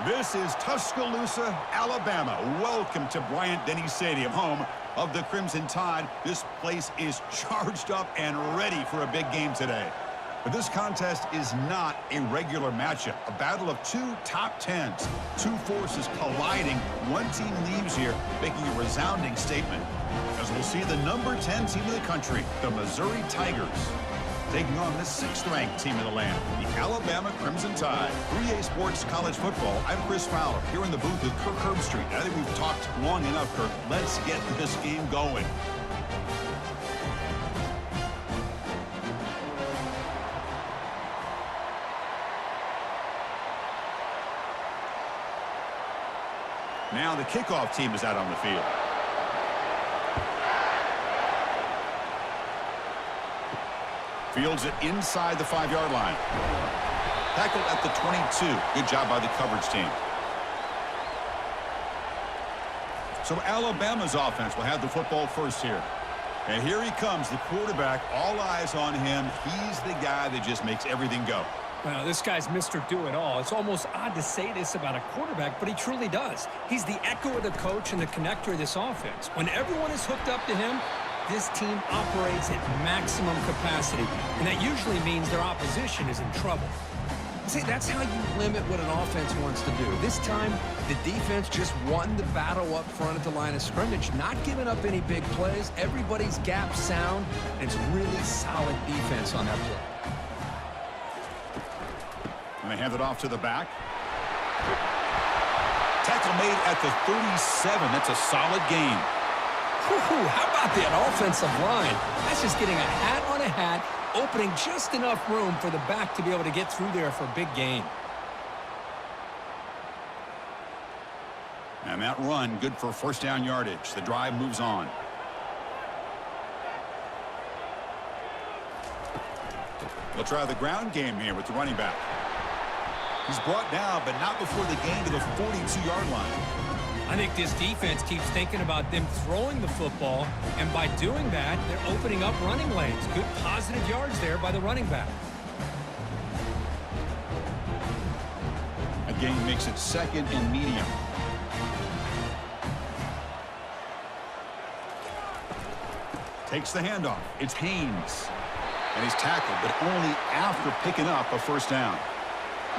This is Tuscaloosa, Alabama. Welcome to Bryant-Denny Stadium, home of the Crimson Tide. This place is charged up and ready for a big game today. But this contest is not a regular matchup. A battle of two top tens. Two forces colliding. One team leaves here making a resounding statement. As we'll see the number 10 team in the country, the Missouri Tigers, taking on the 6th-ranked team in the land, the Alabama Crimson Tide. 3A Sports College Football. I'm Chris Fowler, here in the booth with Kirk Herbstreit. I think we've talked long enough, Kirk. Let's get this game going. Now the kickoff team is out on the field. Fields it inside the 5-yard line. Tackled at the 22. Good job by the coverage team. So Alabama's offense will have the football first here. And here he comes, the quarterback. All eyes on him. He's the guy that just makes everything go. Well, this guy's Mr. Do-It-All. It's almost odd to say this about a quarterback, but he truly does. He's the echo of the coach and the connector of this offense. When everyone is hooked up to him, this team operates at maximum capacity, and that usually means their opposition is in trouble. See, that's how you limit what an offense wants to do. This time, the defense just won the battle up front at the line of scrimmage, not giving up any big plays. Everybody's gap sound, and it's really solid defense on that play. And they hand it off to the back. Tackle made at the 37. That's a solid gain. How about that offensive line? That's just getting a hat on a hat, opening just enough room for the back to be able to get through there for a big gain. And that run, good for first down yardage. The drive moves on. They'll try the ground game here with the running back. He's brought down, but not before the gain to the 42-yard line. I think this defense keeps thinking about them throwing the football, and by doing that, they're opening up running lanes. Good positive yards there by the running back. A gain makes it 2nd and medium. Takes the handoff. It's Haynes. And he's tackled, but only after picking up a first down.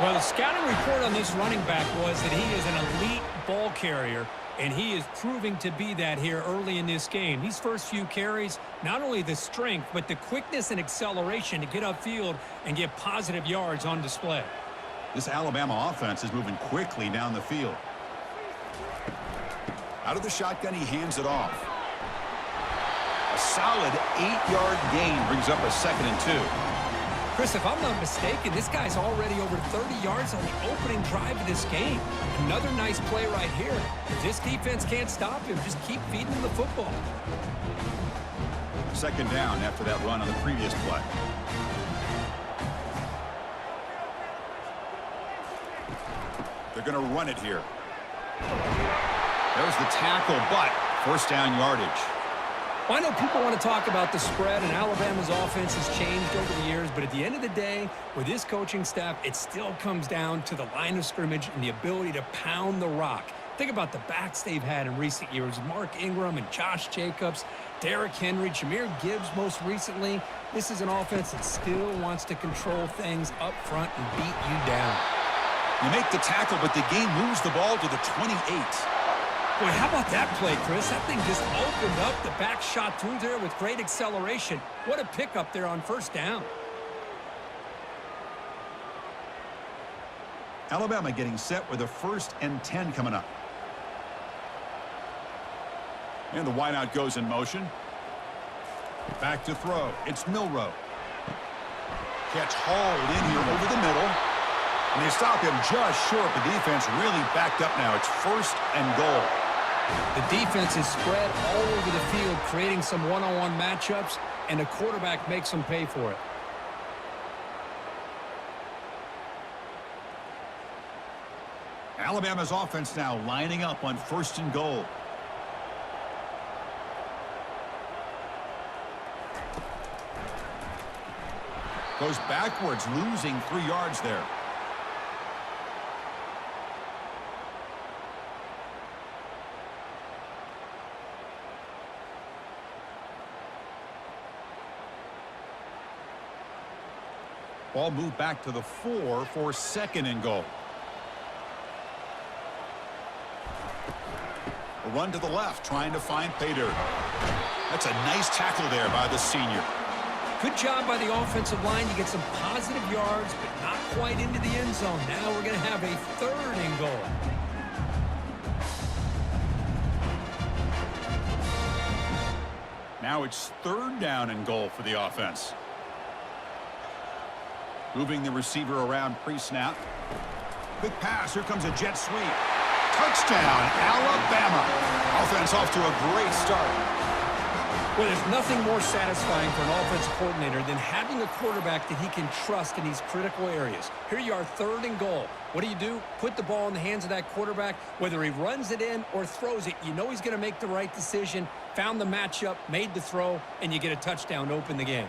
Well, the scouting report on this running back was that he is an elite ball carrier, and he is proving to be that here early in this game. These first few carries, not only the strength, but the quickness and acceleration to get upfield and get positive yards on display. This Alabama offense is moving quickly down the field. Out of the shotgun, he hands it off. A solid 8-yard gain brings up a 2nd and 2. Chris, if I'm not mistaken, this guy's already over 30 yards on the opening drive of this game. Another nice play right here. If this defense can't stop him, just keep feeding him the football. 2nd down after that run on the previous play. They're going to run it here. There's the tackle, but first down yardage. Well, I know people want to talk about the spread, and Alabama's offense has changed over the years, but at the end of the day, with this coaching staff, it still comes down to the line of scrimmage and the ability to pound the rock. Think about the backs they've had in recent years, Mark Ingram and Josh Jacobs, Derrick Henry, Jahmyr Gibbs most recently. This is an offense that still wants to control things up front and beat you down. You make the tackle, but the game moves the ball to the 28. Boy, how about that play, Chris? That thing just opened up. The back shot through there with great acceleration. What a pickup there on first down. Alabama getting set with a 1st and 10 coming up. And the wideout goes in motion. Back to throw. It's Milroe. Catch hauled in here over the middle. And they stop him just short. The defense really backed up now. It's 1st and goal. The defense is spread all over the field, creating some one-on-one matchups, and the quarterback makes them pay for it. Alabama's offense now lining up on 1st and goal. Goes backwards, losing 3 yards there. Ball moved back to the 4 for 2nd and goal. A run to the left, trying to find pay dirt. That's a nice tackle there by the senior. Good job by the offensive line to get some positive yards, but not quite into the end zone. Now we're going to have a 3rd and goal. Now it's 3rd down and goal for the offense. Moving the receiver around pre-snap. Quick pass. Here comes a jet sweep. Touchdown, Alabama. Offense off to a great start. Well, there's nothing more satisfying for an offensive coordinator than having a quarterback that he can trust in these critical areas. Here you are, 3rd and goal. What do? Put the ball in the hands of that quarterback. Whether he runs it in or throws it, you know he's going to make the right decision. Found the matchup, made the throw, and you get a touchdown to open the game.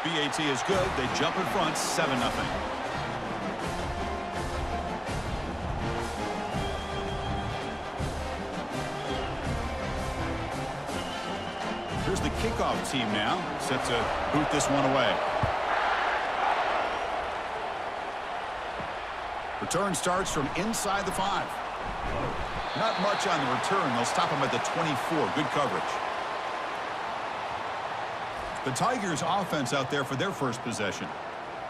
BAT is good. They jump in front, 7-0. Here's the kickoff team now, set to boot this one away. Return starts from inside the 5. Not much on the return. They'll stop him at the 24. Good coverage. The Tigers offense out there for their first possession.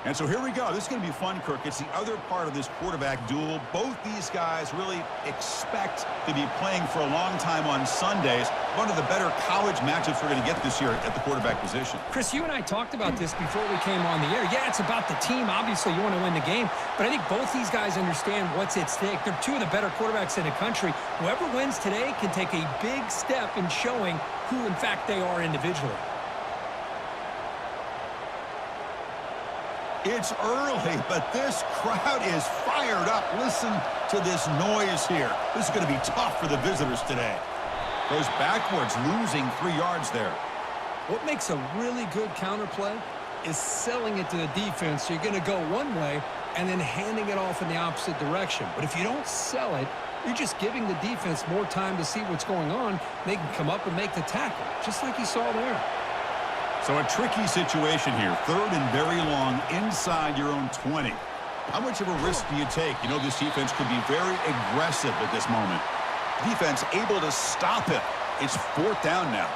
And so here we go. This is going to be fun, Kirk. It's the other part of this quarterback duel. Both these guys really expect to be playing for a long time on Sundays. One of the better college matchups we're going to get this year at the quarterback position. Chris, you and I talked about this before we came on the air. Yeah, it's about the team. Obviously, you want to win the game. But I think both these guys understand what's at stake. They're 2 of the better quarterbacks in the country. Whoever wins today can take a big step in showing who, in fact, they are individually. It's early, but this crowd is fired up. Listen to this noise here. This is going to be tough for the visitors today. Goes backwards, losing 3 yards there. What makes a really good counterplay is selling it to the defense. So you're going to go one way and then handing it off in the opposite direction. But if you don't sell it, you're just giving the defense more time to see what's going on. They can come up and make the tackle, just like you saw there. So a tricky situation here. 3rd and very long inside your own 20. How much of a risk do you take? You know this defense could be very aggressive at this moment. Defense able to stop it. It's 4th down now.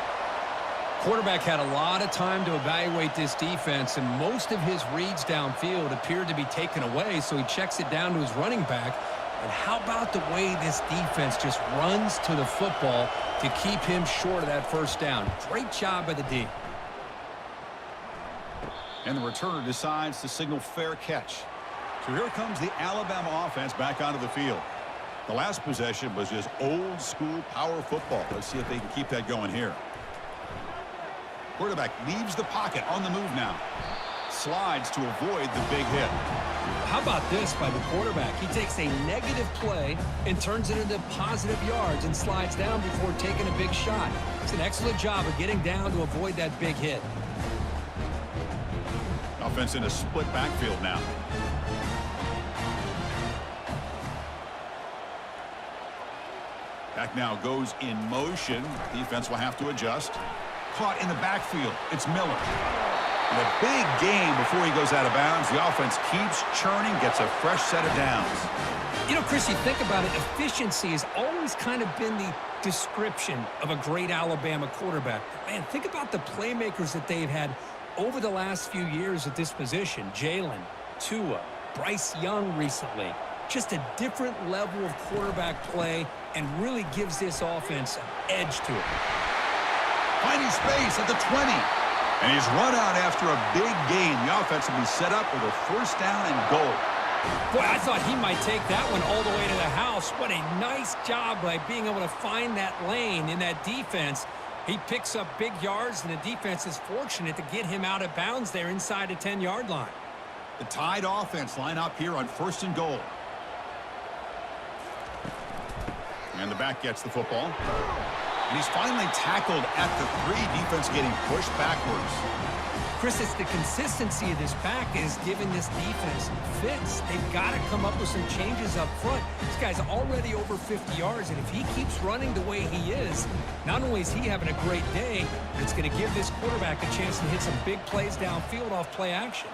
Quarterback had a lot of time to evaluate this defense, and most of his reads downfield appeared to be taken away, so he checks it down to his running back. And how about the way this defense just runs to the football to keep him short of that 1st down? Great job by the D. And the returner decides to signal fair catch. So here comes the Alabama offense back onto the field. The last possession was just old school power football. Let's see if they can keep that going here. Quarterback leaves the pocket on the move now. Slides to avoid the big hit. How about this by the quarterback? He takes a negative play and turns it into positive yards and slides down before taking a big shot. It's an excellent job of getting down to avoid that big hit. Offense in a split backfield now. Back now goes in motion. Defense will have to adjust. Caught in the backfield. It's Miller. And a big gain before he goes out of bounds. The offense keeps churning, gets a fresh set of downs. You know, Chris, you think about it, efficiency has always kind of been the description of a great Alabama quarterback. Man, think about the playmakers that they've had over the last few years at this position. Jalen, Tua, Bryce Young recently. Just a different level of quarterback play and really gives this offense an edge to it. Finding space at the 20. And he's run out after a big gain. The offense will be set up with a 1st down and goal. Boy, I thought he might take that one all the way to the house. What a nice job by being able to find that lane in that defense. He picks up big yards, and the defense is fortunate to get him out of bounds there inside the 10-yard line. The Tide offense line up here on 1st and goal. And the back gets the football. And he's finally tackled at the 3. Defense getting pushed backwards. Chris, it's the consistency of this back is giving this defense fits. They've got to come up with some changes up front. This guy's already over 50 yards, and if he keeps running the way he is, not only is he having a great day, but it's going to give this quarterback a chance to hit some big plays downfield off play action.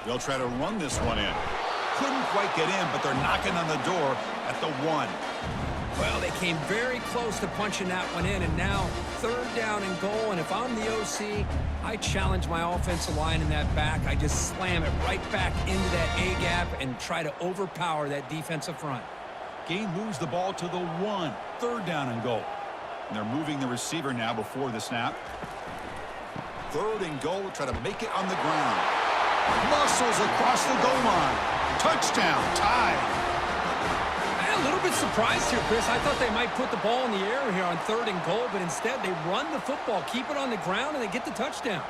They'll try to run this one in. Couldn't quite get in, but they're knocking on the door at the 1. Well, they came very close to punching that one in, and now 3rd down and goal. And if I'm the OC, I challenge my offensive line in that back. I just slam it right back into that A-gap and try to overpower that defensive front. Gain moves the ball to the 1. 3rd down and goal. And they're moving the receiver now before the snap. 3rd and goal. Try to make it on the ground. Muscles across the goal line. Touchdown. Tied. A little bit surprised here, Chris. I thought they might put the ball in the air here on 3rd and goal, but instead they run the football, keep it on the ground, and they get the touchdown.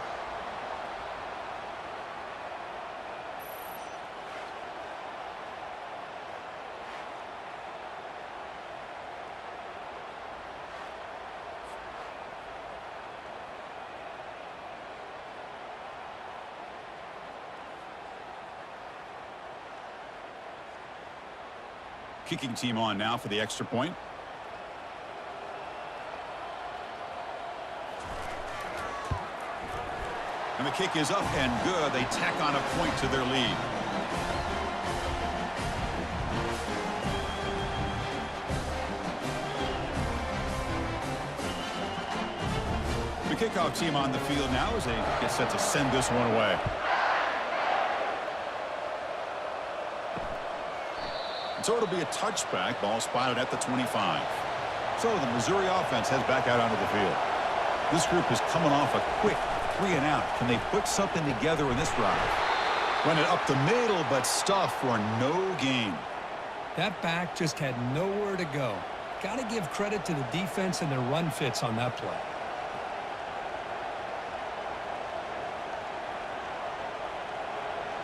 Kicking team on now for the extra point. And the kick is up and good. They tack on a point to their lead. The kickoff team on the field now as they get set to send this one away. So it'll be a touchback. Ball spotted at the 25. So the Missouri offense heads back out onto the field. This group is coming off a quick 3-and-out. Can they put something together in this drive? Run it up the middle, but stuff for no gain. That back just had nowhere to go. Got to give credit to the defense and their run fits on that play.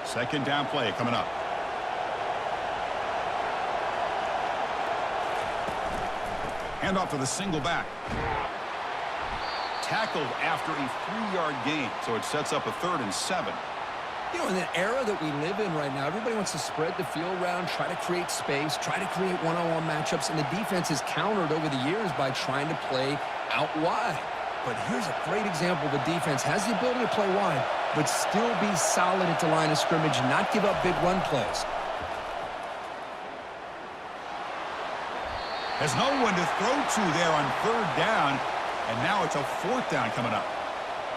Second down play coming up. Hand off to the single back. Tackled after a 3-yard gain, so it sets up a 3rd and 7. You know, in the era that we live in right now, everybody wants to spread the field around, try to create space, try to create one-on-one matchups, and the defense is countered over the years by trying to play out wide. But here's a great example. The defense has the ability to play wide, but still be solid at the line of scrimmage, not give up big run plays. There's no one to throw to there on 3rd down, and now it's a 4th down coming up.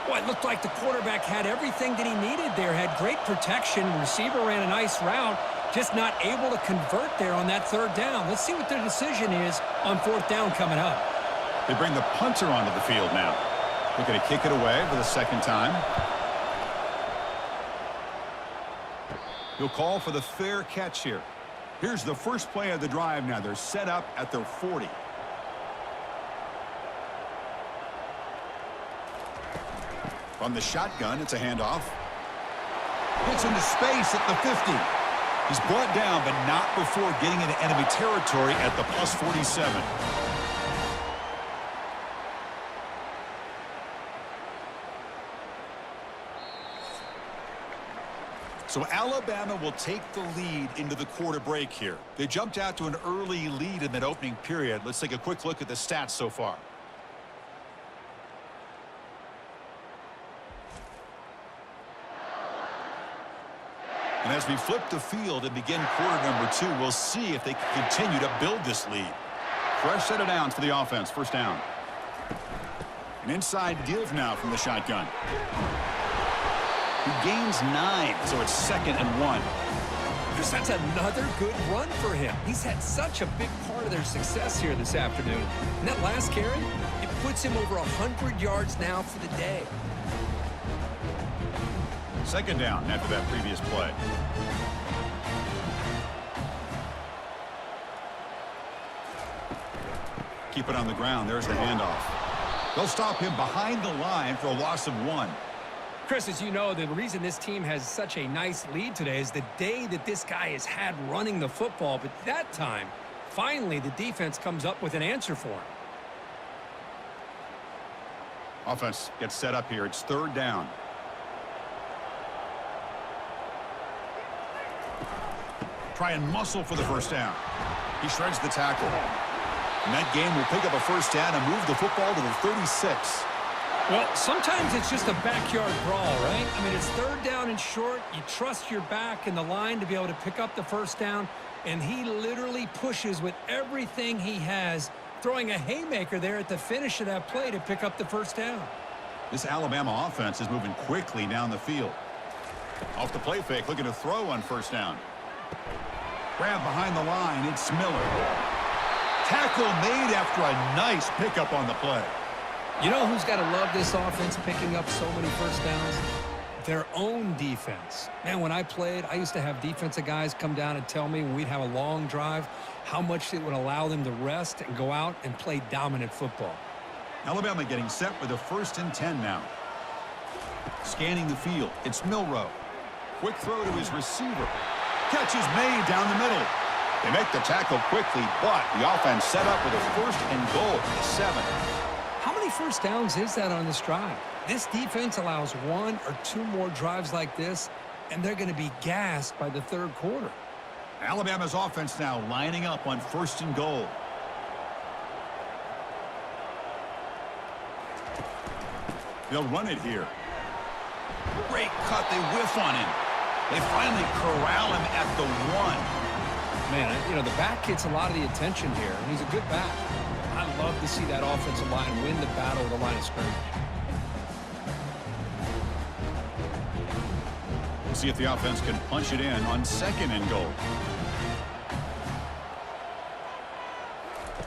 Well, it looked like the quarterback had everything that he needed there, had great protection. Receiver ran a nice route, just not able to convert there on that 3rd down. Let's see what their decision is on 4th down coming up. They bring the punter onto the field now. They're going to kick it away for the 2nd time. He'll call for the fair catch here. Here's the first play of the drive now. They're set up at their 40. From the shotgun, it's a handoff. Gets into space at the 50. He's brought down, but not before getting into enemy territory at the plus 47. So Alabama will take the lead into the quarter break here. They jumped out to an early lead in that opening period. Let's take a quick look at the stats so far. And as we flip the field and begin quarter number 2, we'll see if they can continue to build this lead. Fresh set of downs for the offense. 1st down. An inside give now from the shotgun. He gains 9, so it's 2nd and 1. That's another good run for him. He's had such a big part of their success here this afternoon. And that last carry, it puts him over 100 yards now for the day. 2nd down after that previous play. Keep it on the ground. There's the handoff. They'll stop him behind the line for a loss of 1. Chris, as you know, the reason this team has such a nice lead today is the day that this guy has had running the football. But that time, finally, the defense comes up with an answer for him. Offense gets set up here. It's third down. Try and muscle for the first down. He shreds the tackle. And that game will pick up a first down and move the football to the 36. Well, sometimes it's just a backyard brawl, right? I mean, it's third down and short. You trust your back and the line to be able to pick up the first down, and he literally pushes with everything he has, throwing a haymaker there at the finish of that play to pick up the first down. This Alabama offense is moving quickly down the field. Off the play fake, looking to throw on first down. Grab behind the line, it's Miller. Tackle made after a nice pickup on the play. You know who's got to love this offense picking up so many first downs? Their own defense. Man, when I played, I used to have defensive guys come down and tell me when we'd have a long drive how much it would allow them to rest and go out and play dominant football. Alabama getting set with a 1st and 10 now. Scanning the field, it's Milroe. Quick throw to his receiver. Catch is made down the middle. They make the tackle quickly, but the offense set up with a 1st and goal at 7. How many first downs is that on this drive? This defense allows 1 or 2 more drives like this, and they're going to be gassed by the third quarter. Alabama's offense now lining up on 1st and goal. They'll run it here. Great cut. They whiff on him. They finally corral him at the 1. Man, you know, the back gets a lot of the attention here, and he's a good back. I love to see that offensive line win the battle of the line of scrimmage. We'll see if the offense can punch it in on 2nd and goal.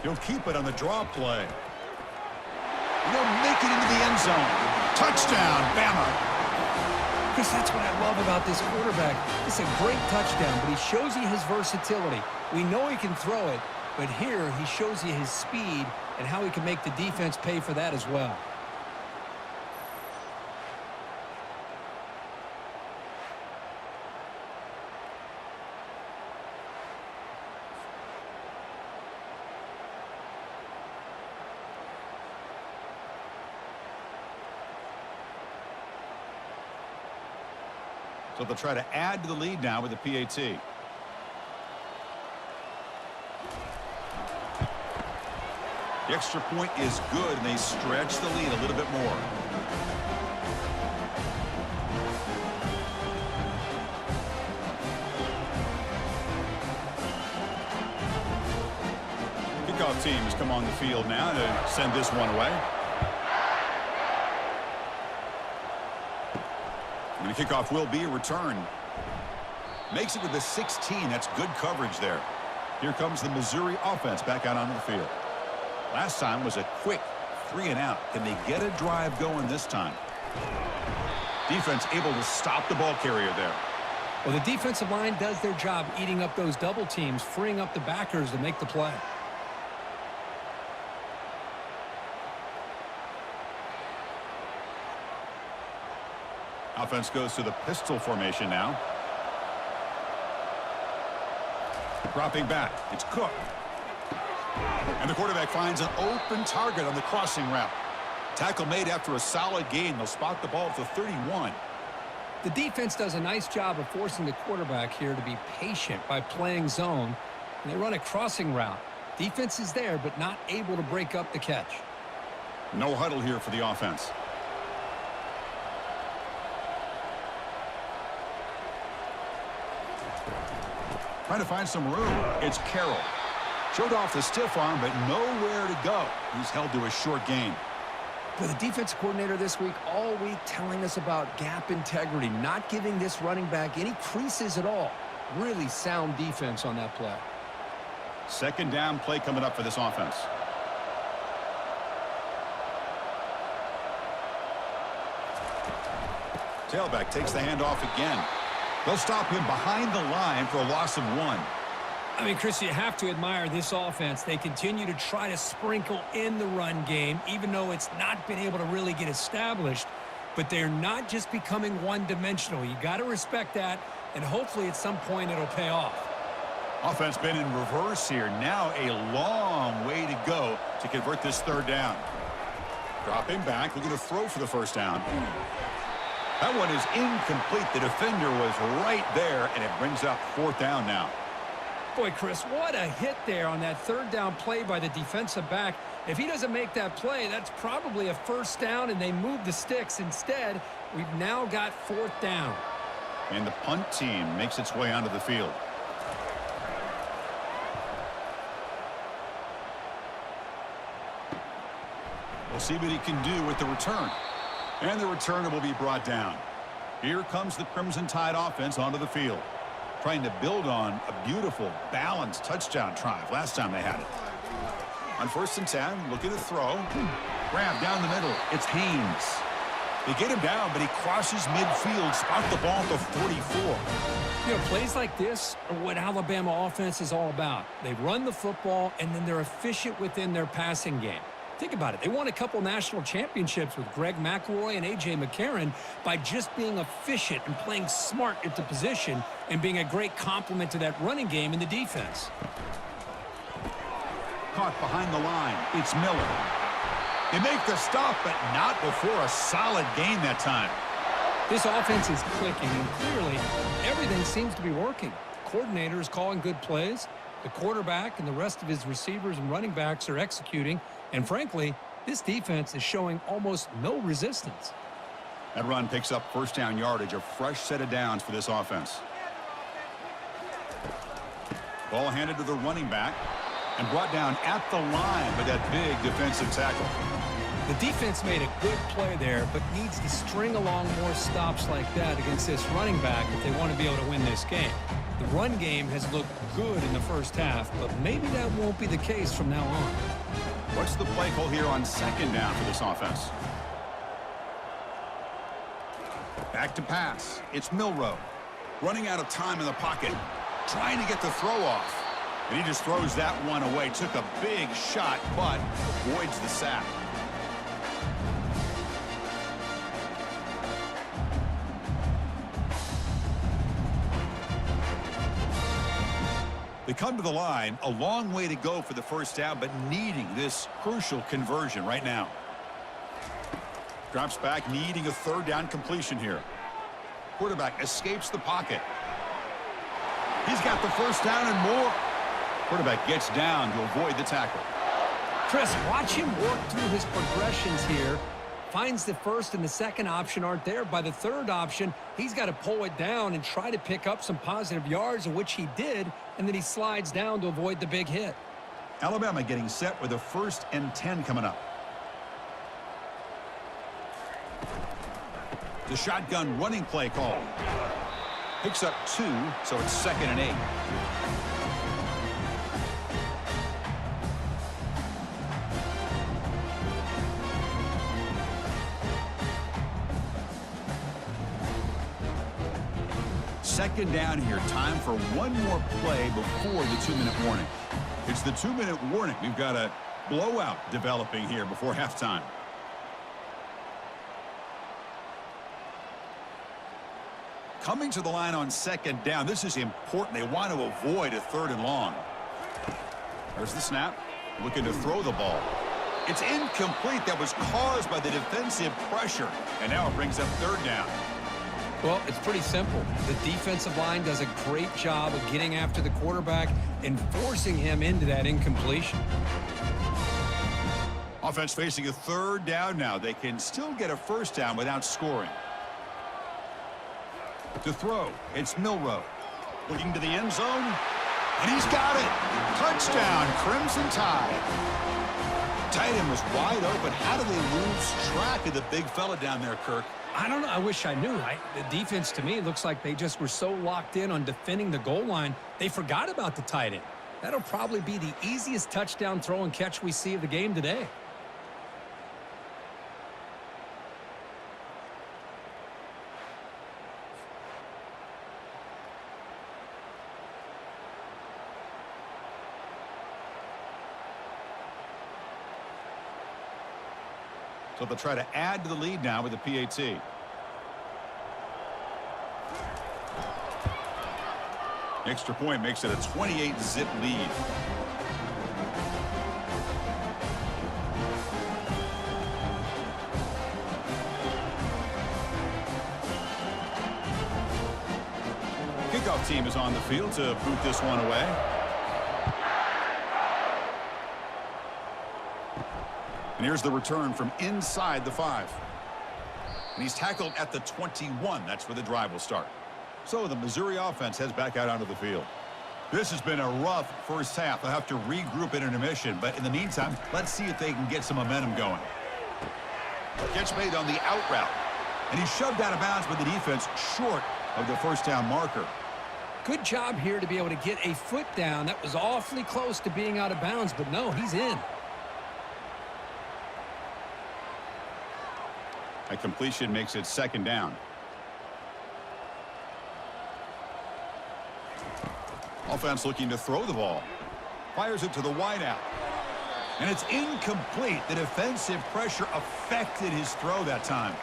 He'll keep it on the draw play. They'll make it into the end zone. Touchdown, Bama. Chris, that's what I love about this quarterback. It's a great touchdown, but he shows you his versatility. We know he can throw it, but here he shows you his speed and how he can make the defense pay for that as well. So they'll try to add to the lead now with the PAT. The extra point is good, and they stretch the lead a little bit more. Kickoff team has come on the field now to send this one away. And the kickoff will be a return. Makes it with the 16. That's good coverage there. Here comes the Missouri offense back out onto the field. Last time was a quick 3 and out. Can they get a drive going this time? Defense able to stop the ball carrier there. Well, the defensive line does their job eating up those double teams, freeing up the backers to make the play. Offense goes to the pistol formation now. Dropping back. It's Cook. And the quarterback finds an open target on the crossing route. Tackle made after a solid gain. They'll spot the ball at the 31. The defense does a nice job of forcing the quarterback here to be patient by playing zone. And they run a crossing route. Defense is there, but not able to break up the catch. No huddle here for the offense. Trying to find some room. It's Carroll. Showed off the stiff arm, but nowhere to go. He's held to a short gain. But the defense coordinator this week, all week, telling us about gap integrity, not giving this running back any creases at all. Really sound defense on that play. 2nd down play coming up for this offense. Tailback takes the handoff again. They'll stop him behind the line for a loss of 1. I mean, Chris, you have to admire this offense. They continue to try to sprinkle in the run game, even though it's not been able to really get established. But they're not just becoming one-dimensional. You got to respect that, and hopefully at some point it'll pay off. Offense been in reverse here. Now a long way to go to convert this 3rd down. Dropping back, looking to throw for the first down. That one is incomplete. The defender was right there, and it brings up fourth down now. Boy, Chris, what a hit there on that third down play by the defensive back. If he doesn't make that play, that's probably a first down, and they move the sticks. Instead, we've now got fourth down. And the punt team makes its way onto the field. We'll see what he can do with the return. And the returner will be brought down. Here comes the Crimson Tide offense onto the field, trying to build on a beautiful, balanced touchdown drive last time they had it. On 1st and 10, looking to throw. Grab down the middle. It's Haynes. They get him down, but he crosses midfield, spot the ball at the 44. You know, plays like this are what Alabama offense is all about. They run the football, and then they're efficient within their passing game. Think about it. They won a couple national championships with Greg McElroy and A.J. McCarron by just being efficient and playing smart at the position and being a great complement to that running game in the defense. Caught behind the line. It's Miller. They make the stop, but not before a solid gain that time. This offense is clicking, and clearly everything seems to be working. The coordinator is calling good plays. The quarterback and the rest of his receivers and running backs are executing. And frankly, this defense is showing almost no resistance. That run picks up first down yardage, a fresh set of downs for this offense. Ball handed to the running back and brought down at the line with that big defensive tackle. The defense made a good play there, but needs to string along more stops like that against this running back if they want to be able to win this game. The run game has looked good in the first half, but maybe that won't be the case from now on. What's the play call here on 2nd down for this offense? Back to pass. It's Milroe. Running out of time in the pocket. Trying to get the throw off. And he just throws that one away. Took a big shot, but avoids the sack. They come to the line, a long way to go for the first down, but needing this crucial conversion right now. Drops back, needing a 3rd down completion here. Quarterback escapes the pocket. He's got the first down and more. Quarterback gets down to avoid the tackle. Chris, watch him work through his progressions here. Finds the first and the second option aren't there. By the third option, he's got to pull it down and try to pick up some positive yards, of which he did, and then he slides down to avoid the big hit. Alabama getting set with a 1st and 10 coming up. The shotgun running play call. Picks up 2, so it's 2nd and 8. Second down here. Time for one more play before the 2-minute warning. It's the 2-minute warning. We've got a blowout developing here before halftime. Coming to the line on 2nd down. This is important. They want to avoid a 3rd and long. There's the snap. Looking to throw the ball. It's incomplete. That was caused by the defensive pressure. And now it brings up 3rd down. Well, it's pretty simple. The defensive line does a great job of getting after the quarterback and forcing him into that incompletion. Offense facing a 3rd down now. They can still get a first down without scoring. To throw, it's Milroe. Looking to the end zone, and he's got it. Touchdown, Crimson Tide. Tight end was wide open. How do they lose track of the big fella down there, Kirk? I don't know. I wish I knew. The defense, to me, looks like they just were so locked in on defending the goal line, they forgot about the tight end. That'll probably be the easiest touchdown throw and catch we see of the game today. So they'll try to add to the lead now with the PAT. Extra point makes it a 28-zip lead. kickoff team is on the field to boot this one away. And here's the return from inside the 5. And he's tackled at the 21. That's where the drive will start. So the Missouri offense heads back out onto the field. This has been a rough first half. They'll have to regroup at intermission. But in the meantime, let's see if they can get some momentum going. Catch made on the out route. And he's shoved out of bounds with the defense short of the first down marker. Good job here to be able to get a foot down. That was awfully close to being out of bounds, but no, he's in. A completion makes it second down. Offense looking to throw the ball. Fires it to the wideout. And it's incomplete. The defensive pressure affected his throw that time.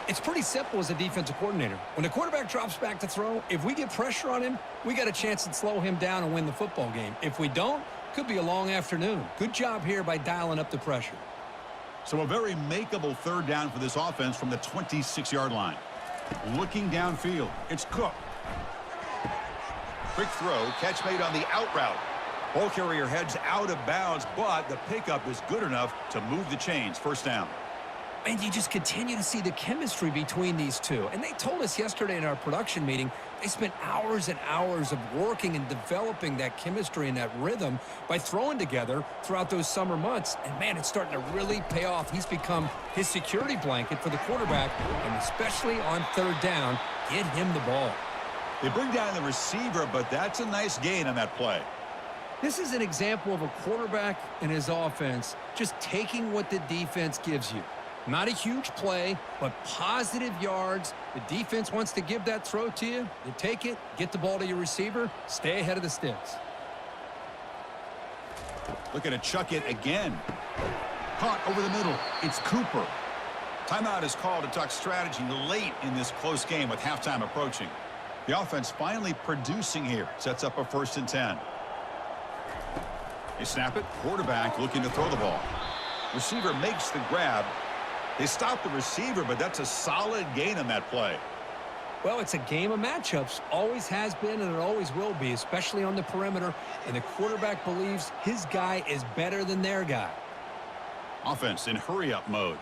It's pretty simple as a defensive coordinator. When the quarterback drops back to throw, if we get pressure on him, we got a chance to slow him down and win the football game. If we don't, could be a long afternoon. Good job here by dialing up the pressure. So a very makeable third down for this offense from the 26-yard line. Looking downfield, it's Cook. Quick throw, catch made on the out route. Ball carrier heads out of bounds, but the pickup is good enough to move the chains. First down. And you just continue to see the chemistry between these two. And they told us yesterday in our production meeting, they spent hours and hours of working and developing that chemistry and that rhythm by throwing together throughout those summer months. And, man, it's starting to really pay off. He's become his security blanket for the quarterback, and especially on third down, get him the ball. They bring down the receiver, but that's a nice gain on that play. This is an example of a quarterback and his offense just taking what the defense gives you. Not a huge play, but positive yards. The defense wants to give that throw to you. You take it, get the ball to your receiver, stay ahead of the sticks. Looking to chuck it again. Caught over the middle. It's Cooper. Timeout is called to talk strategy late in this close game with halftime approaching. The offense finally producing here. Sets up a 1st and 10. They snap it. Quarterback looking to throw the ball. Receiver makes the grab. They stop the receiver, but that's a solid gain on that play. Well, it's a game of matchups. Always has been, and it always will be, especially on the perimeter. And the quarterback believes his guy is better than their guy. Offense in hurry-up mode.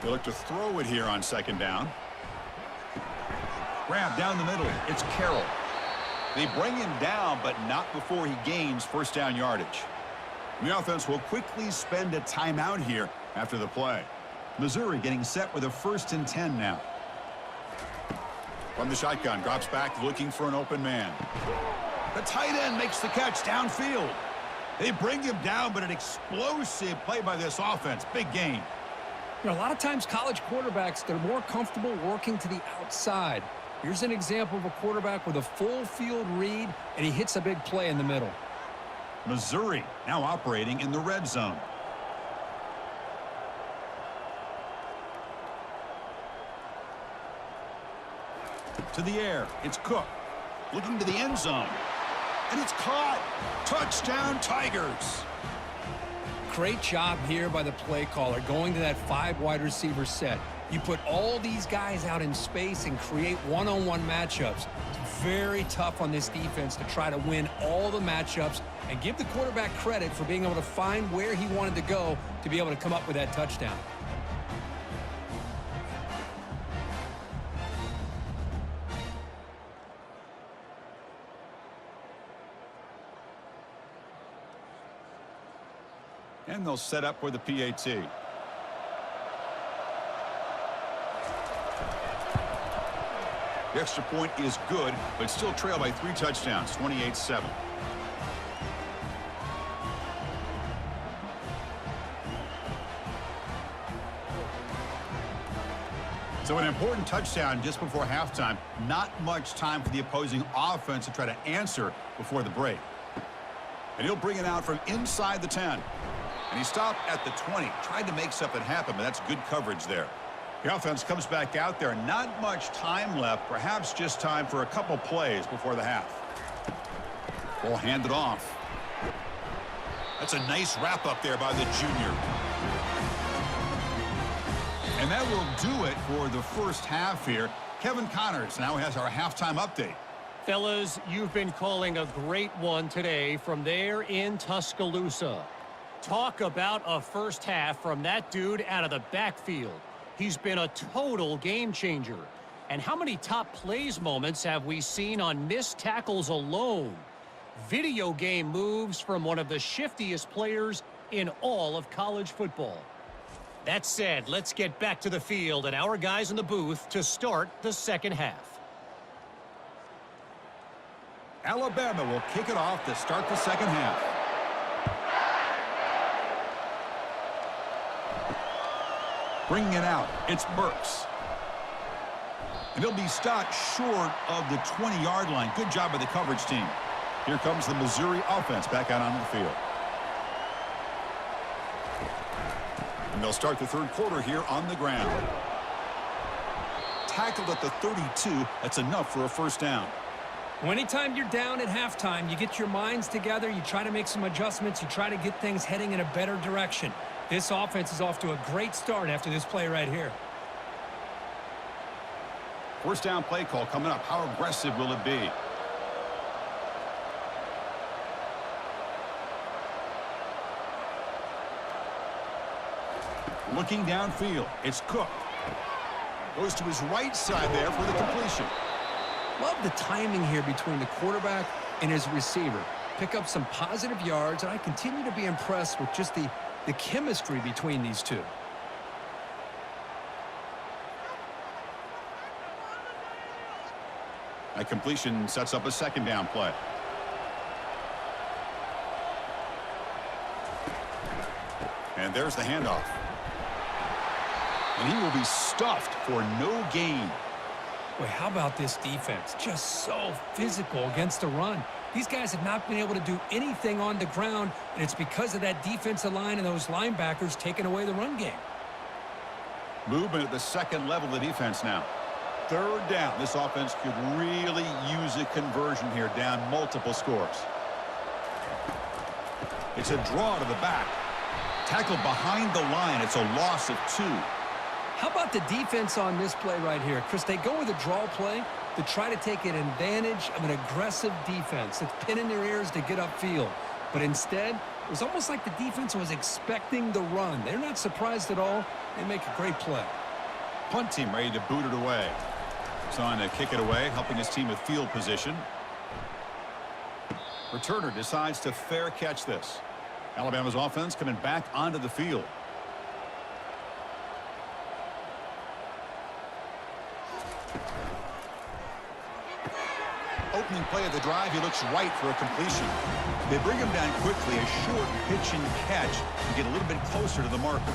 They look to throw it here on second down. Grab down the middle. It's Carroll. They bring him down, but not before he gains first down yardage. The offense will quickly spend a timeout here after the play. Missouri getting set with a 1st and 10 now. From the shotgun, drops back looking for an open man. The tight end makes the catch downfield. They bring him down, but an explosive play by this offense. Big gain. You know, a lot of times college quarterbacks, they're more comfortable working to the outside. Here's an example of a quarterback with a full field read, and he hits a big play in the middle. Missouri now operating in the red zone. To the air, it's Cook. Looking to the end zone. And it's caught. Touchdown, Tigers. Great job here by the play caller, going to that 5 wide receiver set. You put all these guys out in space and create one-on-one matchups. It's very tough on this defense to try to win all the matchups and give the quarterback credit for being able to find where he wanted to go to be able to come up with that touchdown. And they'll set up with the PAT. The extra point is good, but still trailed by 3 touchdowns, 28-7. So an important touchdown just before halftime. Not much time for the opposing offense to try to answer before the break. And he'll bring it out from inside the 10. And he stopped at the 20. Tried to make something happen, but that's good coverage there. The offense comes back out there. Not much time left. Perhaps just time for a couple plays before the half. Ball handed off. That's a nice wrap up there by the junior. that will do it for the first half here. Kevin Connors now has our halftime update. Fellas, you've been calling a great one today from there in Tuscaloosa. Talk about a first half from that dude out of the backfield. He's been a total game changer. And how many top plays moments have we seen on missed tackles alone? Video game moves from one of the shiftiest players in all of college football. That said, let's get back to the field and our guys in the booth to start the second half. Alabama will kick it off to start the second half. Bringing it out, it's Burks. And he'll be stopped short of the 20-yard line. Good job by the coverage team. Here comes the Missouri offense back out onto the field. And they'll start the third quarter here on the ground. Tackled at the 32. That's enough for a first down. Well, anytime you're down at halftime, you get your minds together, you try to make some adjustments, you try to get things heading in a better direction. This offense is off to a great start after this play right here. First down play call coming up. How aggressive will it be? Looking downfield, it's Cook. Goes to his right side there for the completion. Love the timing here between the quarterback and his receiver. Pick up some positive yards, and I continue to be impressed with just the chemistry between these two. That completion sets up a second down play. And there's the handoff. And he will be stuffed for no gain. Boy, how about this defense? Just so physical against the run. These guys have not been able to do anything on the ground, and it's because of that defensive line and those linebackers taking away the run game. Movement at the second level of the defense now. Third down. This offense could really use a conversion here, down multiple scores. It's a draw to the back. Tackled behind the line. It's a loss of 2. How about the defense on this play right here? Chris, they go with a draw play to try to take an advantage of an aggressive defense that's pinning their ears to get upfield. But instead, it was almost like the defense was expecting the run. They're not surprised at all. They make a great play. Punt team ready to boot it away. He's on to kick it away, helping his team with field position. Returner decides to fair catch this. Alabama's offense coming back onto the field. Opening play of the drive, he looks right for a completion. They bring him down quickly, a short pitch and catch to get a little bit closer to the marker.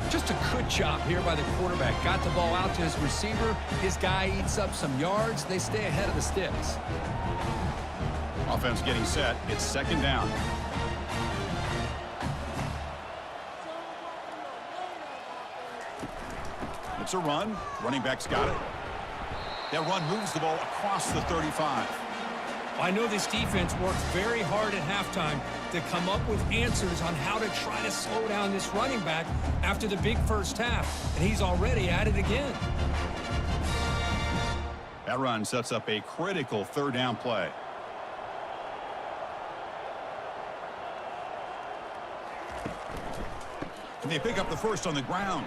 Just a good job here by the quarterback. Got the ball out to his receiver. His guy eats up some yards. They stay ahead of the sticks. Offense getting set. It's second down. It's a run. Running back's got it. That run moves the ball across the 35. I know this defense worked very hard at halftime to come up with answers on how to try to slow down this running back after the big first half, and he's already at it again. That run sets up a critical third down play. And they pick up the first on the ground.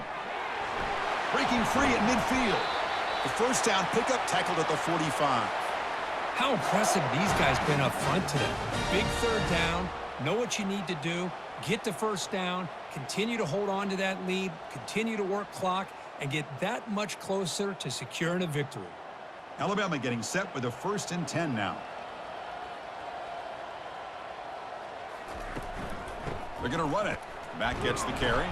Breaking free at midfield. The first down pickup tackled at the 45. How impressive these guys been up front today. Big third down, know what you need to do, get the first down, continue to hold on to that lead, continue to work clock, and get that much closer to securing a victory. Alabama getting set with a 1st and 10 now. They're going to run it. Back gets the carry.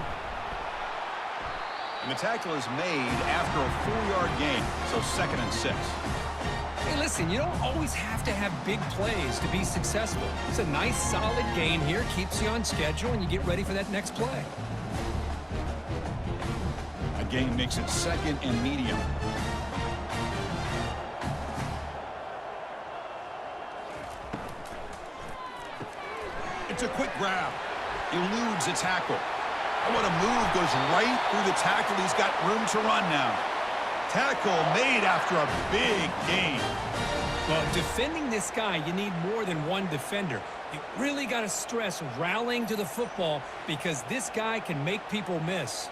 And the tackle is made after a 4-yard gain, so 2nd and 6. Hey, listen, you don't always have to have big plays to be successful. It's a nice, solid gain here, keeps you on schedule, and you get ready for that next play. A gain makes it 2nd and medium. It's a quick grab. Eludes a tackle. Oh, what a move. Goes right through the tackle. He's got room to run now. Tackle made after a big gain. Well, defending this guy, you need more than one defender. You really got to stress rallying to the football because this guy can make people miss.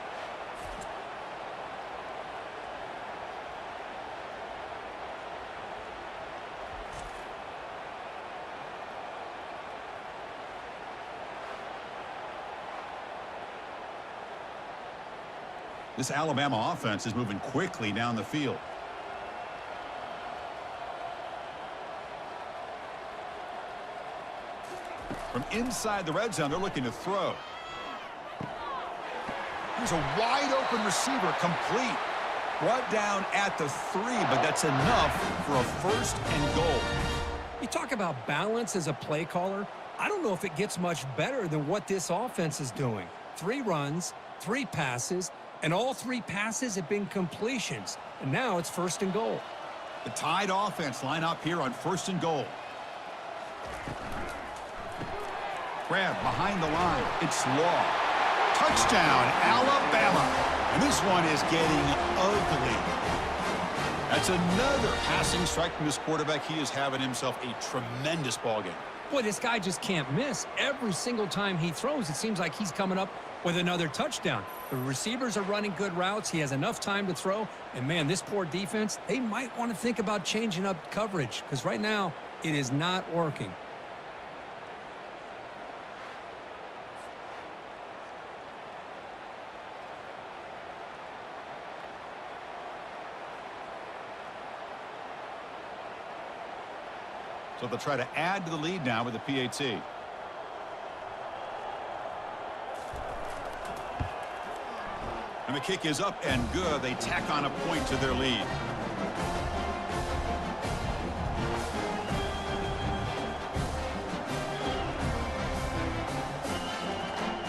This Alabama offense is moving quickly down the field. From inside the red zone, they're looking to throw. There's a wide-open receiver, complete. Brought down at the 3, but that's enough for a 1st and goal. You talk about balance as a play caller. I don't know if it gets much better than what this offense is doing. 3 runs, 3 passes, and all 3 passes have been completions. And now it's 1st and goal. The Tide offense line up here on 1st and goal. Grab behind the line. It's Law. Touchdown, Alabama. And this one is getting ugly. That's another passing strike from this quarterback. He is having himself a tremendous ball game. Boy, this guy just can't miss. Every single time he throws, it seems like he's coming up with another touchdown. The receivers are running good routes. He has enough time to throw. And, man, this poor defense, they might want to think about changing up coverage because right now it is not working. So they'll try to add to the lead now with the PAT. And the kick is up and good. They tack on a point to their lead.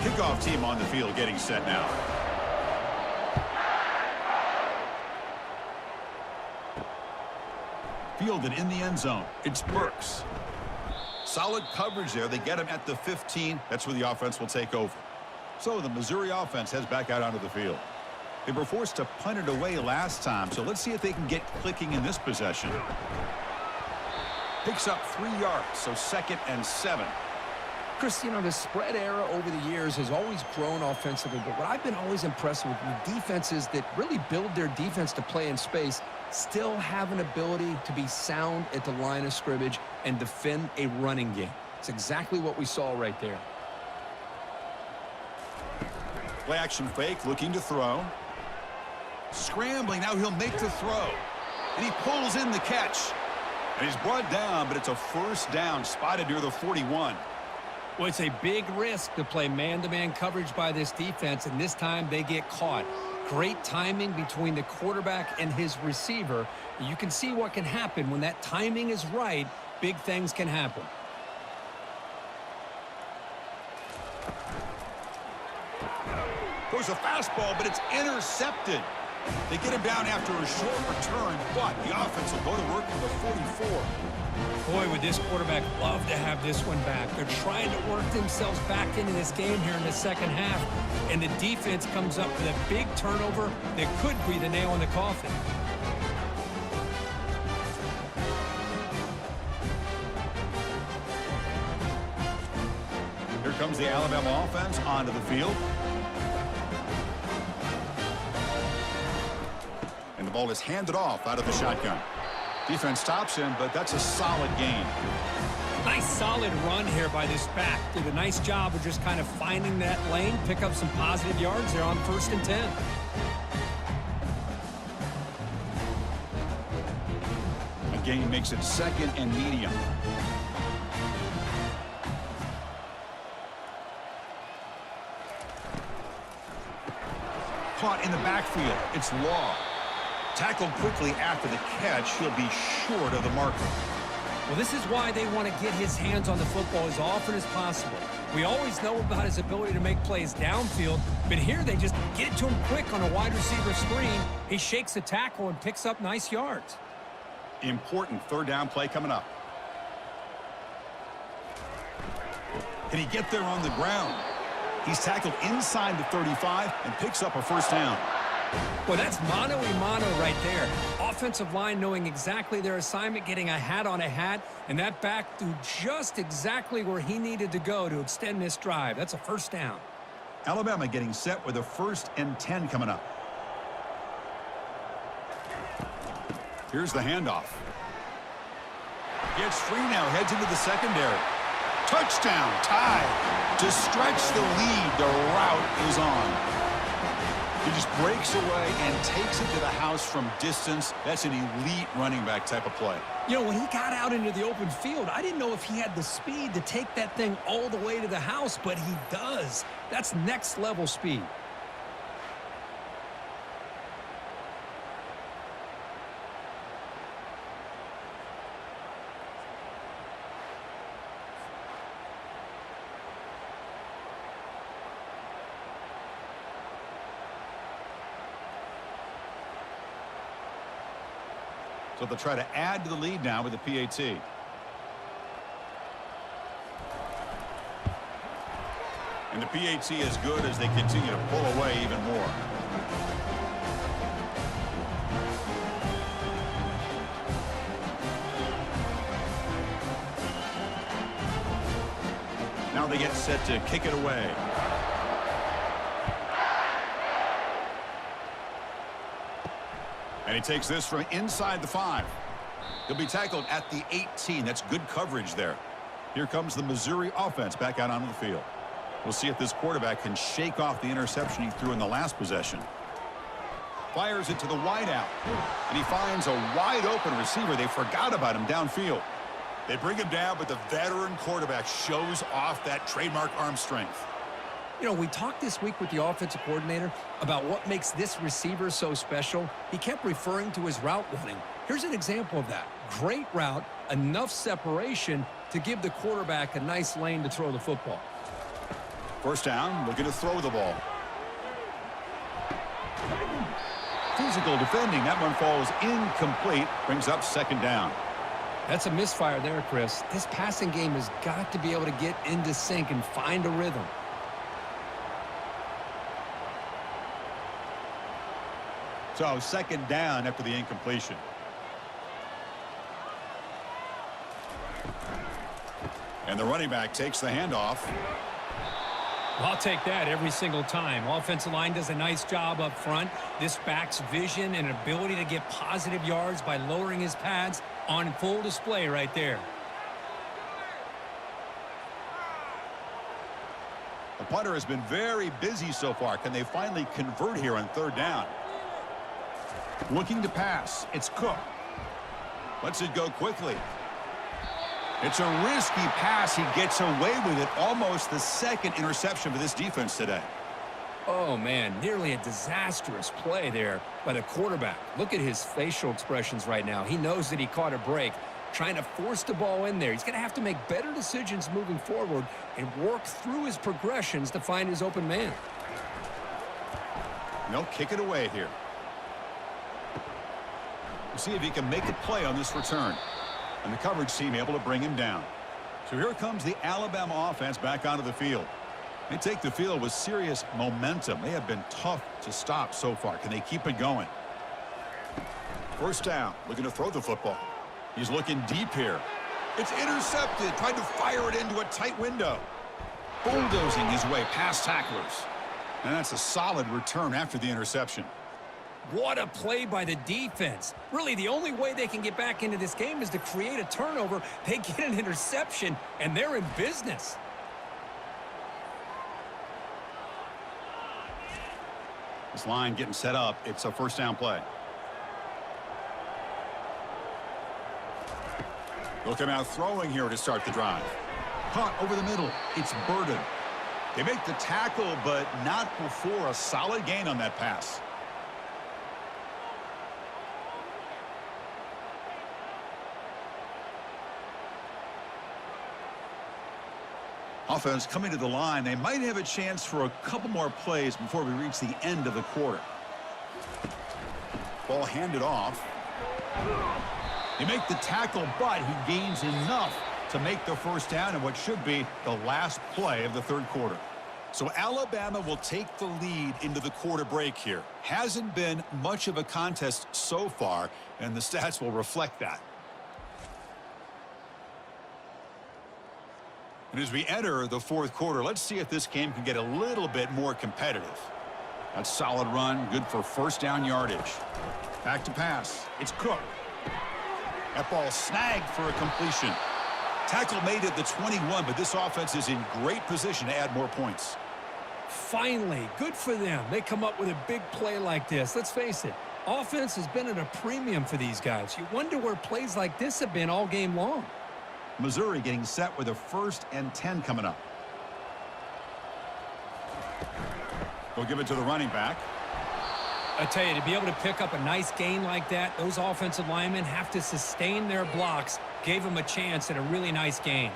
Kickoff team on the field getting set now. Fielded in the end zone. It's Burks. Solid coverage there. They get him at the 15. That's where the offense will take over. So the Missouri offense heads back out onto the field. They were forced to punt it away last time, so let's see if they can get clicking in this possession. Picks up 3 yards, so 2nd and 7. Chris, you know, the spread era over the years has always grown offensively, but what I've been always impressed with defenses that really build their defense to play in space still have an ability to be sound at the line of scrimmage and defend a running game. It's exactly what we saw right there. Play action fake, looking to throw. Scrambling, now he'll make the throw. And he pulls in the catch. And he's brought down, but it's a 1st down, spotted near the 41. Well, it's a big risk to play man-to-man coverage by this defense, and this time they get caught. Great timing between the quarterback and his receiver. You can see what can happen when that timing is right. Big things can happen. Throws a fastball, but it's intercepted. They get him down after a short return, but the offense will go to work at the 44. Boy, would this quarterback love to have this one back. They're trying to work themselves back into this game here in the 2nd half, and the defense comes up with a big turnover that could be the nail in the coffin. Here comes the Alabama offense onto the field. And the ball is handed off out of the shotgun. Defense stops him, but that's a solid gain. Nice solid run here by this back. Did a nice job of just kind of finding that lane, pick up some positive yards there on 1st and 10. A gain makes it 2nd and medium. Caught in the backfield. It's Law. Tackled quickly after the catch. He'll be short of the marker. Well, this is why they want to get his hands on the football as often as possible. We always know about his ability to make plays downfield, but here they just get it to him quick on a wide receiver screen. He shakes the tackle and picks up nice yards. Important 3rd down play coming up. Can he get there on the ground? He's tackled inside the 35 and picks up a first down. Well, that's mano-a-mano right there. Offensive line knowing exactly their assignment, getting a hat on a hat, and that back threw just exactly where he needed to go to extend this drive. That's a first down. Alabama getting set with a 1st and 10 coming up. Here's the handoff. Gets free now, heads into the secondary. Touchdown, tie. To stretch the lead, the route is on. He just breaks away and takes it to the house from distance. That's an elite running back type of play. You know, when he got out into the open field, I didn't know if he had the speed to take that thing all the way to the house, but he does. That's next level speed. So they'll try to add to the lead now with the PAT. And the PAT is good as they continue to pull away even more. Now they get set to kick it away. And he takes this from inside the 5. He'll be tackled at the 18. That's good coverage there. Here comes the Missouri offense back out onto the field. We'll see if this quarterback can shake off the interception he threw in the last possession. Fires it to the wideout. And he finds a wide open receiver. They forgot about him downfield. They bring him down, but the veteran quarterback shows off that trademark arm strength. You know, we talked this week with the offensive coordinator about what makes this receiver so special. He kept referring to his route running. Here's an example of that. Great route, enough separation to give the quarterback a nice lane to throw the football. First down, looking to throw the ball. Physical defending. That one falls incomplete. Brings up 2nd down. That's a misfire there, Chris. This passing game has got to be able to get into sync and find a rhythm. So 2nd down after the incompletion. And the running back takes the handoff. I'll take that every single time. Offensive line does a nice job up front. This back's vision and ability to get positive yards by lowering his pads on full display right there. The punter has been very busy so far. Can they finally convert here on 3rd down? Looking to pass. It's Cook. Lets it go quickly. It's a risky pass. He gets away with it. Almost the 2nd interception for this defense today. Oh, man, nearly a disastrous play there by the quarterback. Look at his facial expressions right now. He knows that he caught a break, trying to force the ball in there. He's going to have to make better decisions moving forward and work through his progressions to find his open man. No, kick it away here. We'll see if he can make a play on this return. And the coverage team able to bring him down. So here comes the Alabama offense back onto the field. They take the field with serious momentum. They have been tough to stop so far. Can they keep it going? First down, looking to throw the football. He's looking deep here. It's intercepted, tried to fire it into a tight window. Bulldozing his way past tacklers. And that's a solid return after the interception. What a play by the defense. Really, the only way they can get back into this game is to create a turnover. They get an interception, and they're in business. This line getting set up. It's a first down play. They'll come out throwing here to start the drive. Caught over the middle. It's Burden. They make the tackle, but not before a solid gain on that pass. Offense coming to the line. They might have a chance for a couple more plays before we reach the end of the quarter. Ball handed off. They make the tackle, but he gains enough to make the first down in what should be the last play of the 3rd quarter. So Alabama will take the lead into the quarter break here. Hasn't been much of a contest so far, and the stats will reflect that. And as we enter the fourth quarter, let's see if this game can get a little bit more competitive. That's a solid run, good for first down yardage. Back to pass. It's Cook. That ball snagged for a completion. Tackle made at the 21, but this offense is in great position to add more points. Finally, good for them. They come up with a big play like this. Let's face it, offense has been at a premium for these guys. You wonder where plays like this have been all game long. Missouri getting set with a 1st and 10 coming up. They'll give it to the running back. I tell you, to be able to pick up a nice gain like that, those offensive linemen have to sustain their blocks. Gave them a chance at a really nice gain.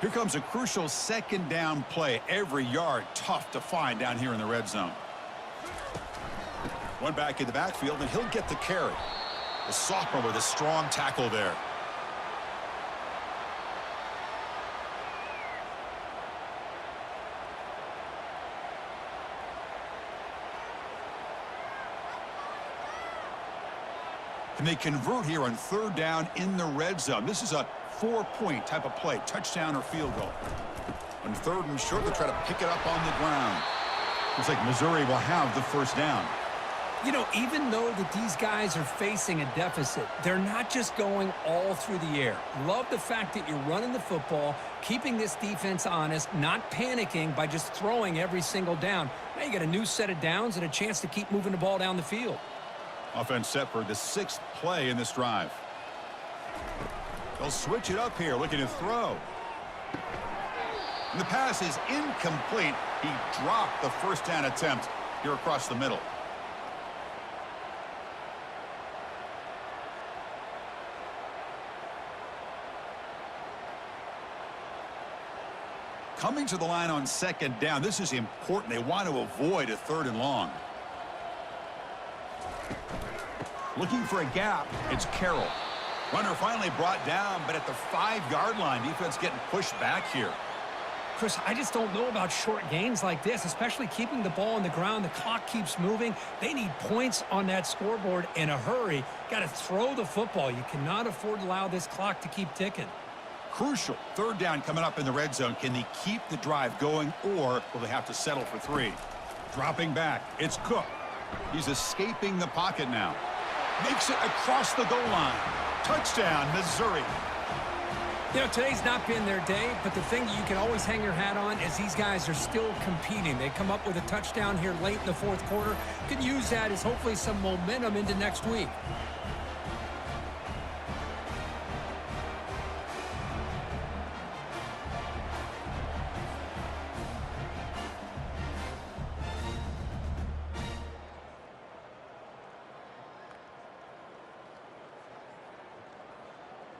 Here comes a crucial second down play. Every yard tough to find down here in the red zone. One back in the backfield, and he'll get the carry. The sophomore with a strong tackle there. Can they convert here on 3rd down in the red zone? This is a 4-point type of play, touchdown or field goal. On 3rd and short, they'll try to pick it up on the ground. Looks like Missouri will have the first down. You know, even though that these guys are facing a deficit, they're not just going all through the air. Love the fact that you're running the football, keeping this defense honest, not panicking by just throwing every single down. Now you got a new set of downs and a chance to keep moving the ball down the field. Offense set for the 6th play in this drive. They'll switch it up here, looking to throw. And the pass is incomplete. He dropped the first down attempt here across the middle. Coming to the line on 2nd down, this is important. They want to avoid a 3rd and long. Looking for a gap, it's Carroll. Runner finally brought down, but at the 5-yard line, defense getting pushed back here. Chris, I just don't know about short gains like this, especially keeping the ball on the ground. The clock keeps moving. They need points on that scoreboard in a hurry. Got to throw the football. You cannot afford to allow this clock to keep ticking. Crucial 3rd down coming up in the red zone. Can they keep the drive going, or will they have to settle for 3? Dropping back, it's Cook. He's escaping the pocket now. Makes it across the goal line. Touchdown, Missouri. You know, today's not been their day, but the thing that you can always hang your hat on is these guys are still competing. They come up with a touchdown here late in the 4th quarter. Could use that as hopefully some momentum into next week.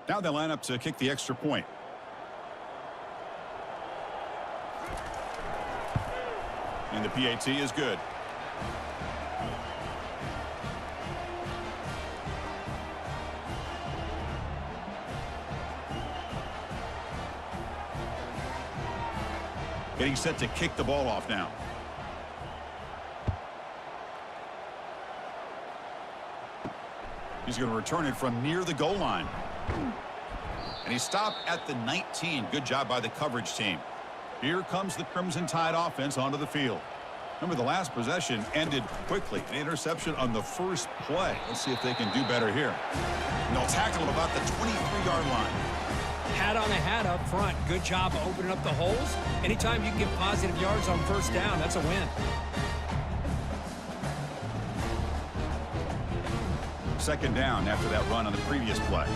Now they line up to kick the extra point. And the PAT is good. Getting set to kick the ball off now. He's going to return it from near the goal line. And he stopped at the 19. Good job by the coverage team. Here comes the Crimson Tide offense onto the field. Remember, the last possession ended quickly. An interception on the first play. Let's see if they can do better here. And they'll tackle him about the 23-yard line. Hat on a hat up front. Good job of opening up the holes. Anytime you can get positive yards on 1st down, that's a win. 2nd down after that run on the previous play.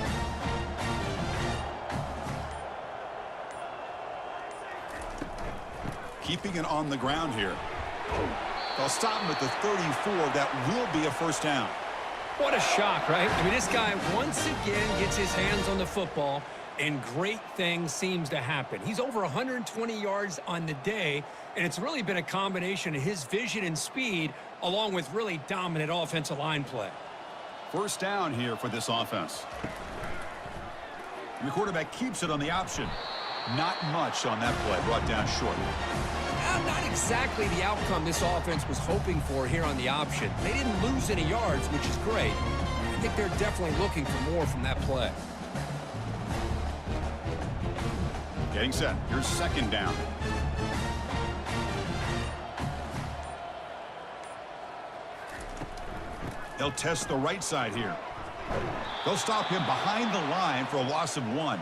Keeping it on the ground here. They'll stop him at the 34. That will be a 1st down. What a shock, right? I mean, this guy once again gets his hands on the football, and great things seems to happen. He's over 120 yards on the day, and it's really been a combination of his vision and speed along with really dominant offensive line play. 1st down here for this offense. And the quarterback keeps it on the option. Not much on that play, brought down short. Not exactly the outcome this offense was hoping for here on the option. They didn't lose any yards, which is great. I think they're definitely looking for more from that play. Getting set. Here's second down. They'll test the right side here. They'll stop him behind the line for a loss of 1.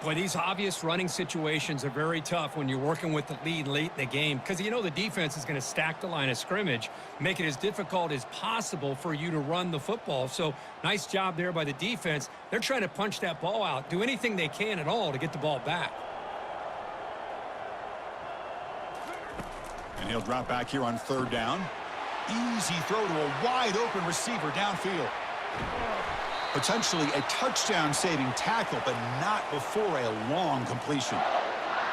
Boy, these obvious running situations are very tough when you're working with the lead late in the game because you know the defense is going to stack the line of scrimmage, make it as difficult as possible for you to run the football. So nice job there by the defense. They're trying to punch that ball out, do anything they can at all to get the ball back. And he'll drop back here on third down. Easy throw to a wide open receiver downfield. Potentially a touchdown-saving tackle, but not before a long completion.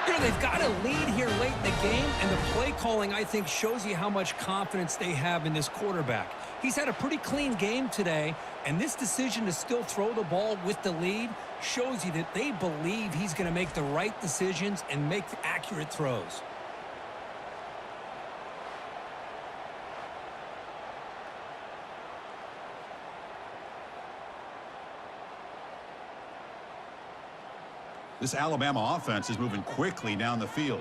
You know, they've got a lead here late in the game, and the play calling, I think, shows you how much confidence they have in this quarterback. He's had a pretty clean game today, and this decision to still throw the ball with the lead shows you that they believe he's going to make the right decisions and make accurate throws. This Alabama offense is moving quickly down the field.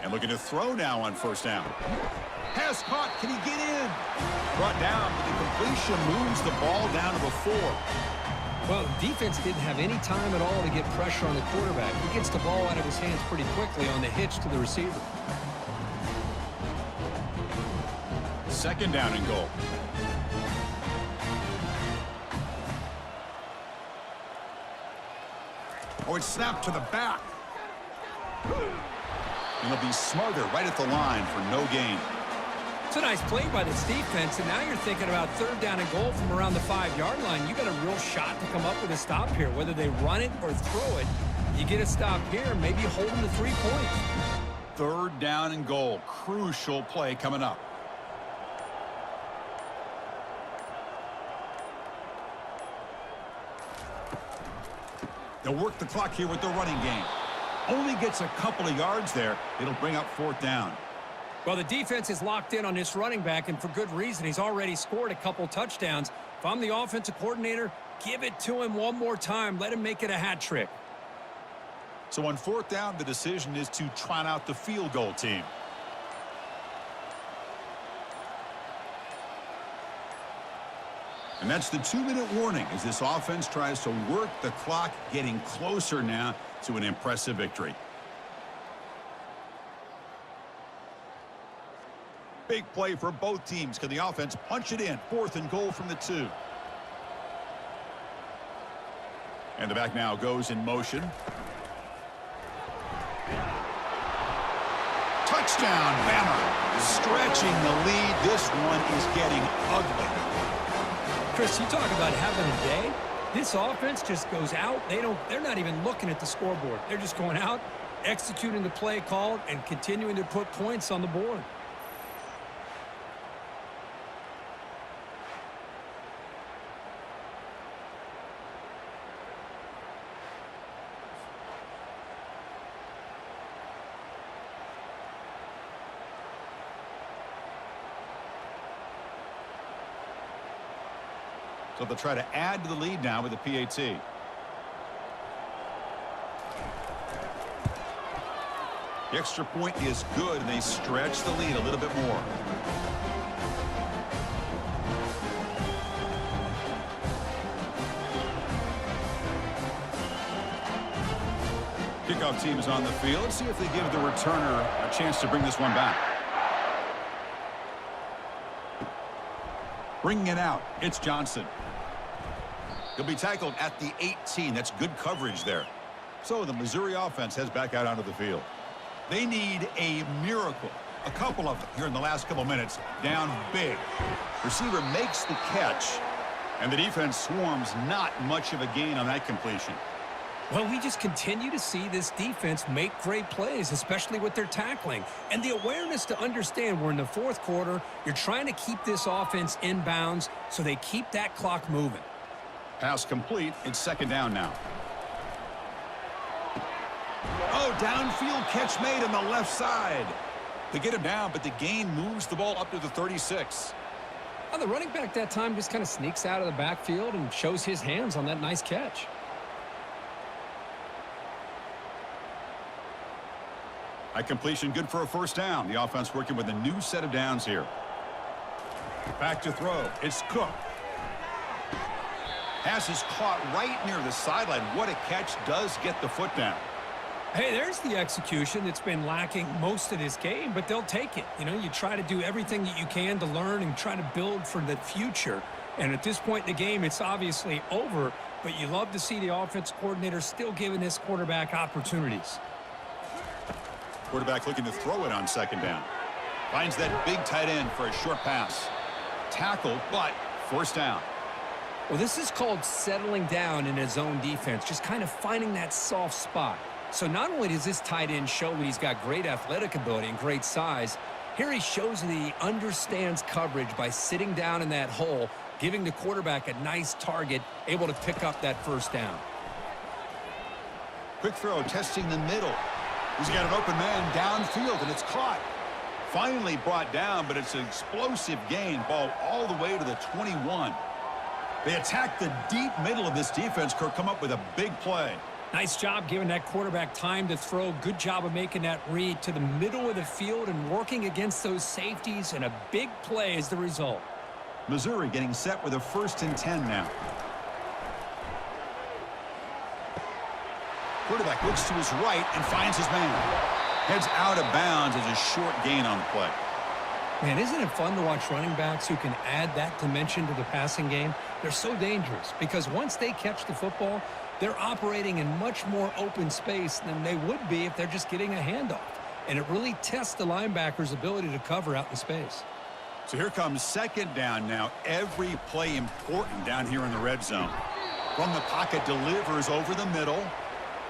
And looking to throw now on first down. Pass caught. Can he get in? Brought down, but the completion moves the ball down to the 4. Well, the defense didn't have any time at all to get pressure on the quarterback. He gets the ball out of his hands pretty quickly on the hitch to the receiver. Second down and goal. Oh, it's snapped to the back. And they'll be smarter right at the line for no gain. It's a nice play by this defense, and now you're thinking about third down and goal from around the 5-yard line. You got a real shot to come up with a stop here. Whether they run it or throw it, you get a stop here, maybe hold them to 3 points. Third down and goal. Crucial play coming up. They'll work the clock here with the running game. Only gets a couple of yards there. It'll bring up fourth down. Well, the defense is locked in on this running back, and for good reason. He's already scored a couple touchdowns. If I'm the offensive coordinator, give it to him one more time. Let him make it a hat trick. So on fourth down, the decision is to trot out the field goal team. And that's the 2-minute warning as this offense tries to work the clock, getting closer now to an impressive victory. Big play for both teams. Can the offense punch it in? Fourth and goal from the 2. And the back now goes in motion. Touchdown, Bama. Stretching the lead. This one is getting ugly. Chris, you talk about having a day. This offense just goes out. They're not even looking at the scoreboard. They're just going out, executing the play called, and continuing to put points on the board. So they'll try to add to the lead now with the PAT. The extra point is good, and they stretch the lead a little bit more. Kickoff team is on the field. Let's see if they give the returner a chance to bring this one back. Bringing it out, it's Johnson. He'll be tackled at the 18. That's good coverage there. So the Missouri offense heads back out onto the field. They need a miracle. A couple of them here in the last couple minutes. Down big. Receiver makes the catch. And the defense swarms. Not much of a gain on that completion. Well, we just continue to see this defense make great plays, especially with their tackling. And the awareness to understand we're in the fourth quarter, you're trying to keep this offense in bounds so they keep that clock moving. Pass complete. It's second down now. Oh, downfield catch made on the left side. They get him down, but the gain moves the ball up to the 36. Well, the running back that time just kind of sneaks out of the backfield and shows his hands on that nice catch. High completion, good for a first down. The offense working with a new set of downs here. Back to throw. It's Cook. Pass is caught right near the sideline. What a catch. Does get the foot down. Hey, there's the execution that's been lacking most of this game, but they'll take it. You know, you try to do everything that you can to learn and try to build for the future. And at this point in the game, it's obviously over, but you love to see the offense coordinator still giving this quarterback opportunities. Quarterback looking to throw it on second down. Finds that big tight end for a short pass. Tackle, but first down. Well, this is called settling down in his zone defense, just kind of finding that soft spot. So not only does this tight end show that he's got great athletic ability and great size, here he shows that he understands coverage by sitting down in that hole, giving the quarterback a nice target, able to pick up that first down. Quick throw, testing the middle. He's got an open man downfield, and it's caught. Finally brought down, but it's an explosive gain. Ball all the way to the 21. They attack the deep middle of this defense. Kirk come up with a big play. Nice job giving that quarterback time to throw. Good job of making that read to the middle of the field and working against those safeties, and a big play is the result. Missouri getting set with a 1st and 10 now. Quarterback looks to his right and finds his man. Heads out of bounds as a short gain on the play. Man, isn't it fun to watch running backs who can add that dimension to the passing game? They're so dangerous because once they catch the football, they're operating in much more open space than they would be if they're just getting a handoff. And it really tests the linebacker's ability to cover out in space. So here comes second down now. Every play important down here in the red zone. From the pocket, delivers over the middle.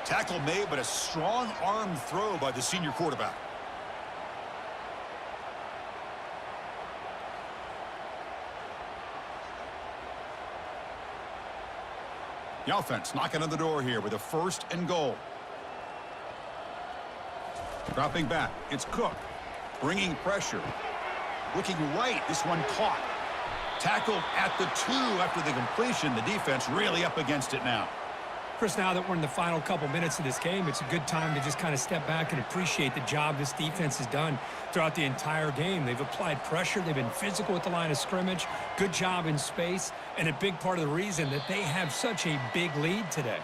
Tackle made, but a strong arm throw by the senior quarterback. The offense knocking on the door here with a 1st and goal. Dropping back, it's Cook. Bringing pressure. Looking right, this one caught. Tackled at the 2 after the completion. The defense really up against it now. Chris, now that we're in the final couple minutes of this game, it's a good time to just kind of step back and appreciate the job this defense has done throughout the entire game. They've applied pressure. They've been physical at the line of scrimmage. Good job in space, and a big part of the reason that they have such a big lead today.